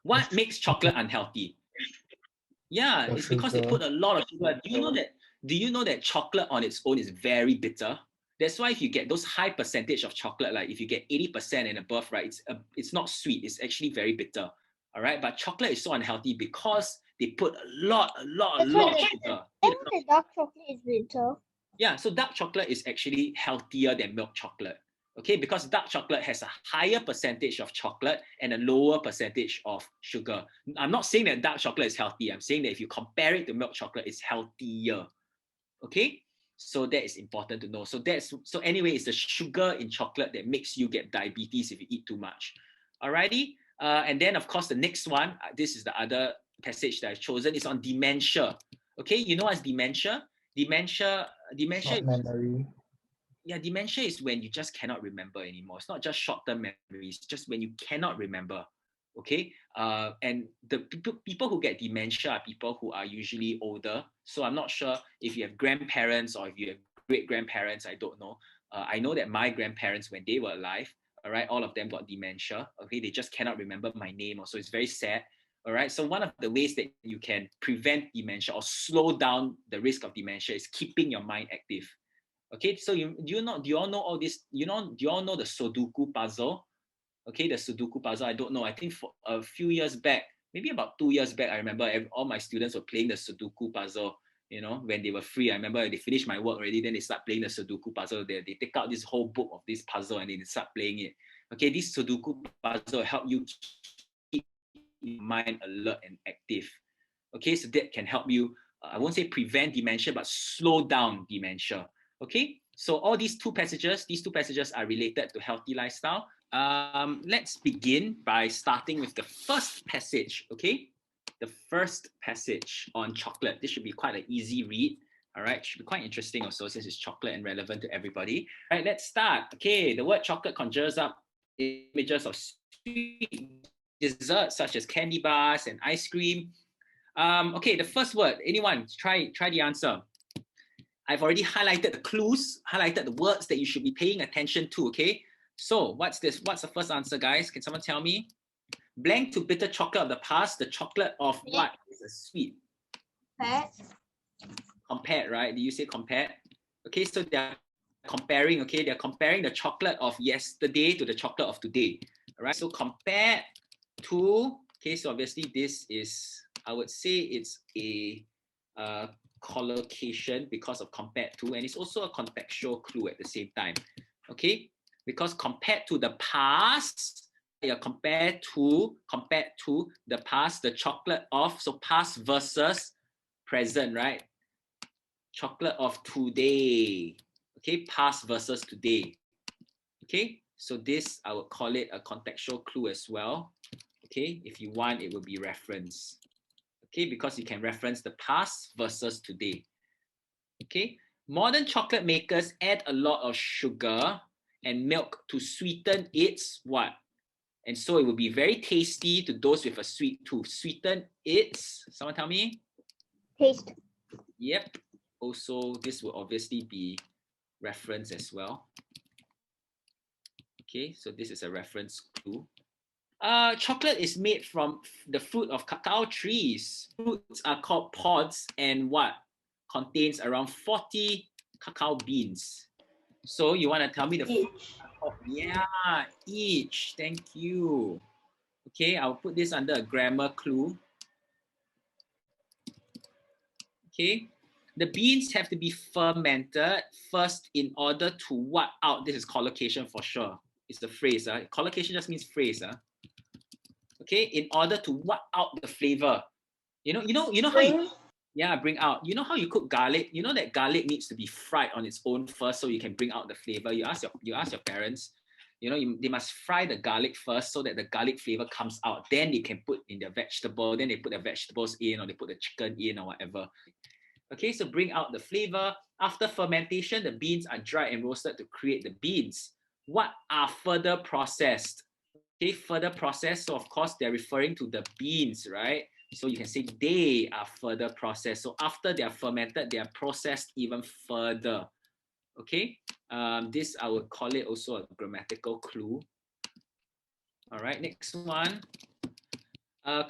What makes chocolate unhealthy? Yeah, it's because they put a lot of sugar. Do you know that chocolate on its own is very bitter? That's why if you get those high percentage of chocolate, like if you get 80% and above, right, it's not sweet. It's actually very bitter. All right, but chocolate is so unhealthy because they put a lot of sugar. The dark chocolate is bitter. Yeah, so dark chocolate is actually healthier than milk chocolate. Okay, because dark chocolate has a higher percentage of chocolate and a lower percentage of sugar. I'm not saying that dark chocolate is healthy. I'm saying that if you compare it to milk chocolate, it's healthier. Okay, so that is important to know. So anyway, it's the sugar in chocolate that makes you get diabetes if you eat too much. Alrighty, and then of course the next one, this is the other passage that I've chosen, is on dementia. Okay, you know what's dementia? Dementia memory. Yeah, dementia is when you just cannot remember anymore. It's not just short-term memories, just when you cannot remember. Okay, and the people who get dementia are people who are usually older. So I'm not sure if you have grandparents or if you have great-grandparents. I don't know. I know that my grandparents, when they were alive, all right, all of them got dementia. Okay, they just cannot remember my name. Also, it's very sad. All right, so one of the ways that you can prevent dementia or slow down the risk of dementia is keeping your mind active. Okay, so do you all know all this? Do you all know the Sudoku puzzle? Okay, the Sudoku puzzle. I don't know. I think for a few years back, maybe about 2 years back, I remember all my students were playing the Sudoku puzzle. You know, when they were free, I remember they finished my work already. Then they start playing the Sudoku puzzle. They take out this whole book of this puzzle and then they start playing it. Okay, this Sudoku puzzle help you keep your mind alert and active. Okay, so that can help you. I won't say prevent dementia, but slow down dementia. Okay, so all these two passages are related to healthy lifestyle. Let's begin by starting with the first passage, okay? The first passage on chocolate. This should be quite an easy read, all right? Should be quite interesting also since it's chocolate and relevant to everybody. All right, let's start. Okay, the word chocolate conjures up images of sweet desserts such as candy bars and ice cream. Okay, the first word, anyone, try the answer. I've already highlighted the clues, highlighted the words that you should be paying attention to, okay? So what's this? What's the first answer, guys? Can someone tell me? Blank to bitter chocolate of the past, the chocolate of what is a sweet? Compared, right? Did you say compared? Okay, so they're comparing, okay? They're comparing the chocolate of yesterday to the chocolate of today, all right? So compared to, okay, so obviously this is, I would say it's a collocation because of compared to, and it's also a contextual clue at the same time, okay? Because compared to the past, compared to the past, the chocolate of, so past versus present, right? Chocolate of today, okay? Past versus today, okay? So this, I would call it a contextual clue as well, okay? If you want, it will be reference. Okay, because you can reference the past versus today. Okay, modern chocolate makers add a lot of sugar and milk to sweeten its what? And so it will be very tasty to those with a sweet tooth. Sweeten its, someone tell me? Taste. Yep. Also, this will obviously be reference as well. Okay, so this is a reference clue. Chocolate is made from the fruit of cacao trees. Fruits are called pods and what? Contains around 40 cacao beans. So you want to tell me the fruit? Yeah, each. Thank you. Okay, I'll put this under a grammar clue. Okay, the beans have to be fermented first in order to what out? This is collocation for sure. It's the phrase. Collocation just means phrase. Okay, in order to what out the flavor. You know how you, yeah, bring out. You know how you cook garlic? You know that garlic needs to be fried on its own first so you can bring out the flavor. You ask your parents, you know, they must fry the garlic first so that the garlic flavor comes out. Then they can put in the vegetable, then they put the vegetables in or they put the chicken in or whatever. Okay, so bring out the flavor. After fermentation, the beans are dried and roasted to create the beans. What are further processed? Okay, further processed. So of course they're referring to the beans, right? So you can say they are further processed. So after they are fermented, they are processed even further. Okay, this I would call it also a grammatical clue. All right, next one.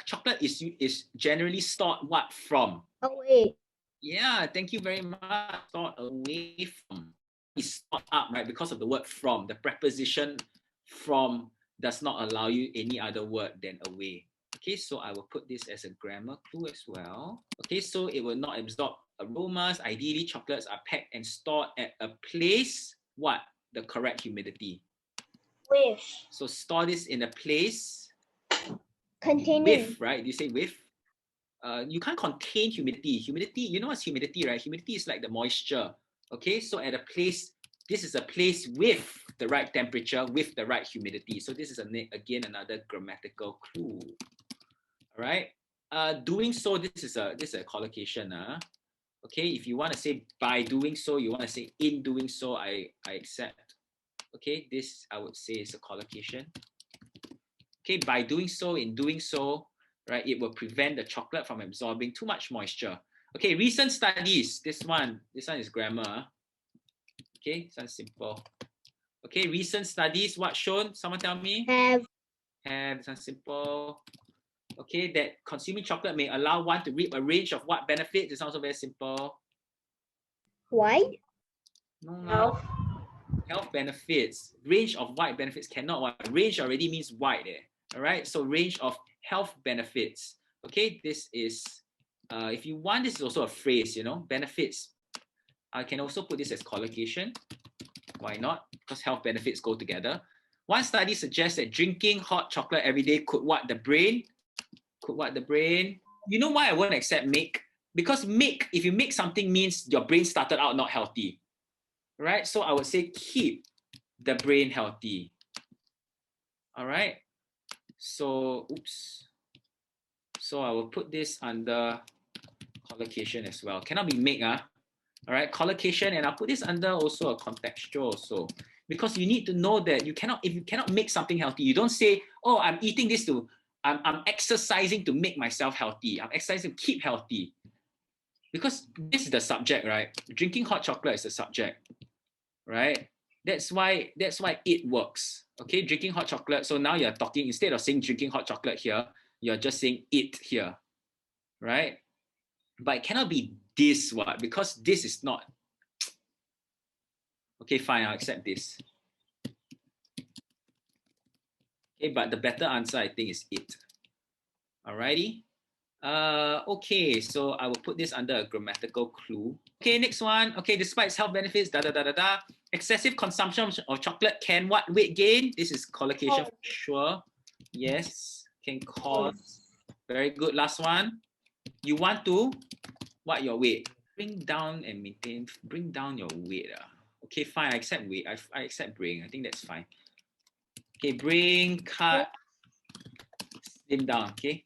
chocolate is generally stored what from? Away. Yeah, thank you very much. Stored away from. It's stored up, right? Because of the word from. The preposition from does not allow you any other word than away. Okay, so I will put this as a grammar clue as well. Okay, so it will not absorb aromas. Ideally, chocolates are packed and stored at a place, what? The correct humidity. With. So store this in a place Containing. with, right? Do you say with? You can't contain humidity. Humidity, you know what's humidity, right? Humidity is like the moisture. Okay, so at a place, this is a place with the right temperature, with the right humidity. So this is again another grammatical clue. All right. Doing so, this is a collocation. Okay, if you want to say by doing so, you want to say in doing so, I accept. Okay, this I would say is a collocation. Okay, by doing so, in doing so, right, it will prevent the chocolate from absorbing too much moisture. Okay, recent studies. This one is grammar. Okay, sounds simple. Okay, recent studies. What shown? Someone tell me. Have. This one's simple. Okay, that consuming chocolate may allow one to reap a range of what benefits? This is also very simple. Why? No. Health benefits. Range of wide benefits cannot. Range already means wide there. All right, so range of health benefits. Okay, this is, if you want, this is also a phrase, you know, benefits. I can also put this as collocation. Why not? Because health benefits go together. One study suggests that drinking hot chocolate every day could what the brain? Could what the brain? You know why I won't accept make? Because make, if you make something means your brain started out not healthy. Right? So I would say keep the brain healthy. All right. So, oops. So I will put this under collocation as well. Cannot be make, all right, collocation, and I'll put this under also a contextual also, because you need to know that if you cannot make something healthy, you don't say, oh, I'm eating this I'm exercising to make myself healthy. I'm exercising to keep healthy. Because this is the subject, right? Drinking hot chocolate is the subject, right? That's why it works. Okay, drinking hot chocolate. So now you're talking, instead of saying drinking hot chocolate here, you're just saying it here, right? But it cannot be this one, because this is not. Okay, fine, I'll accept this. Okay, but the better answer, I think, is it. Alrighty. Okay, so I will put this under a grammatical clue. Okay, next one. Okay, despite its health benefits, excessive consumption of chocolate can what? Weight gain? This is collocation for sure. Yes, can cause. Very good. Last one. You want to what your weight? Bring down and maintain. Bring down your weight. Okay, fine. I accept weight. I accept bring. I think that's fine. Okay, bring, cut, slim down. Okay.